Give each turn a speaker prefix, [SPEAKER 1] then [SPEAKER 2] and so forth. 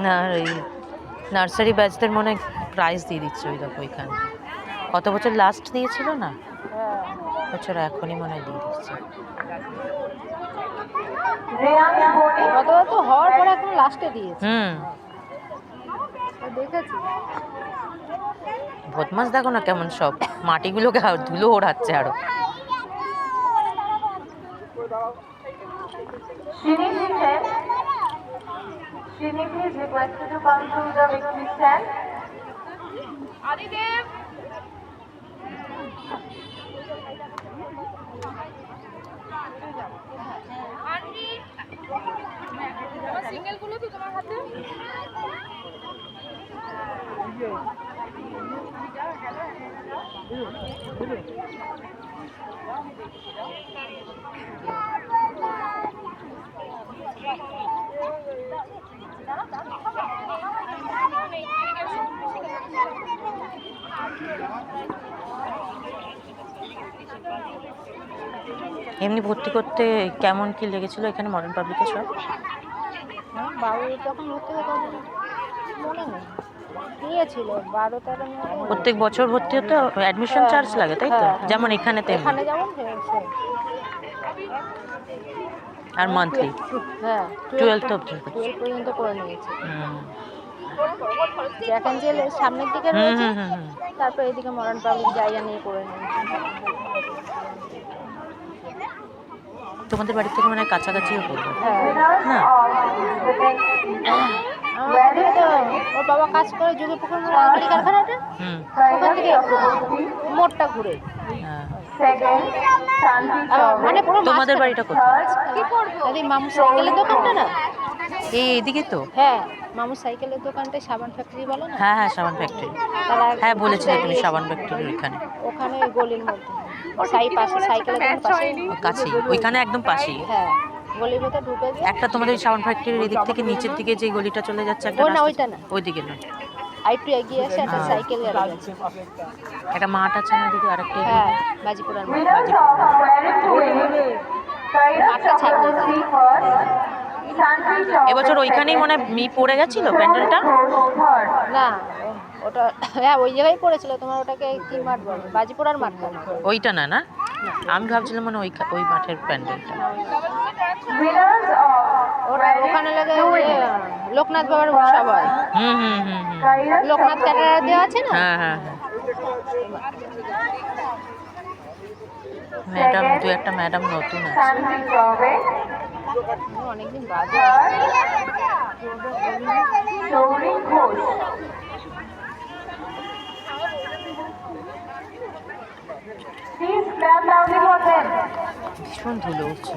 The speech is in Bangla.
[SPEAKER 1] না এই নার্সারি ব্যাচদের মনে হয় প্রাইজ দিয়ে দিচ্ছে, ওই দেখো ওইখানে কত বছর লাস্ট দিয়েছিল না, বছর এখনই মনে হয় দিয়ে দিচ্ছে।
[SPEAKER 2] কত তো হওয়ার পরে এখন লাস্টে দিয়েছে। দেখেছি
[SPEAKER 1] বদমাস দেখো না কেমন সব মাটিগুলোকে ধুলো ওড়াচ্ছে আরো।
[SPEAKER 3] Shini, please requested to come to the victory stand. Adidev. Aunty. তোমার সিঙ্গেল গুলো কি তোমার হাতে?
[SPEAKER 1] এমনি ভর্তি করতে কেমন কি লেগেছিল এখানে মডার্ন পাবলিকে সব?
[SPEAKER 2] বাবু তখন ভর্তি হতো মনে নেই, নিয়েছিল 12-13
[SPEAKER 1] প্রত্যেক বছর ভর্তি হতে অ্যাডমিশন চার্জ লাগে তাই তো, যেমন এখানে
[SPEAKER 2] এখানে যেমন
[SPEAKER 1] আর মান্থলি।
[SPEAKER 2] হ্যাঁ
[SPEAKER 1] 12 অবধি
[SPEAKER 2] পর্যন্ত করে নিয়েছে। এখন যে সামনের দিকে রয়েছে, তারপর এদিকে মডার্ন পাবলিক জায়গা নিয়ে করে নিয়েছে।
[SPEAKER 1] তোমাদের বাড়ি থেকে মানে কাছাকাছিও পড়বে না?
[SPEAKER 2] ওর বাবা কাজ করে যুগপুকুর কারখানাটা, ওখান থেকে মোড়টা ঘুরে। মানে পুরো
[SPEAKER 1] তোমাদের বাড়িটা কোথায়?
[SPEAKER 2] কি করবো মামু সাইকেলের দোকানটা না,
[SPEAKER 1] এইদিকে তো?
[SPEAKER 2] হ্যাঁ মামু সাইকেলের দোকানটা সাবান ফ্যাক্টরি বলে না?
[SPEAKER 1] হ্যাঁ হ্যাঁ সাবান ফ্যাক্টরি, হ্যাঁ বলেছিলে তুমি সাবান ফ্যাক্টরির ওইখানে।
[SPEAKER 2] ওখানে গলির মধ্যে পাশে সাইকেলের পাশে
[SPEAKER 1] কাছেই, ওইখানে একদম পাশেই।
[SPEAKER 2] হ্যাঁ গলির ভিতরে ঢুকে
[SPEAKER 1] একটা তোমাদের সাবান ফ্যাক্টরির এদিক থেকে নিচের দিকে যে গলিটা চলে যাচ্ছে একটা
[SPEAKER 2] না, ওইটা না,
[SPEAKER 1] ওইদিকে না,
[SPEAKER 2] আরেকটু এগিয়ে এসে একটা সাইকেল গ্যারেজ আছে,
[SPEAKER 1] একটা মাঠ আছে না ওদিকে আরেকটা?
[SPEAKER 2] হ্যাঁ বাজিপুরার মাঠ।
[SPEAKER 1] এবছর ওইখানেই মনে হয় পড়ে গেছিল প্যান্ডেলটা
[SPEAKER 2] না, ওটা হ্যাঁ ওই জায়গায় পড়েছিল। তোমার ওটাকে কি মাঠ বলে? বাজিপুরার মাঠ।
[SPEAKER 1] ওইটা না? না আমি ভাবছিলাম মানে ওই মাঠের প্যান্ডেলটা।
[SPEAKER 2] ওখানে লাগে লোকনাথ বাবার উৎসব হয়। লোকনাথ ক্যাটারার দেওয়া আছে না?
[SPEAKER 1] হ্যাঁ হ্যাঁ হ্যাঁ। ম্যাডাম দু একটা ম্যাডাম নতুন আছে।
[SPEAKER 2] অনেকদিন বাদে
[SPEAKER 3] Please clap loudly for them.
[SPEAKER 1] ভীষণ ধুলো উঠছে।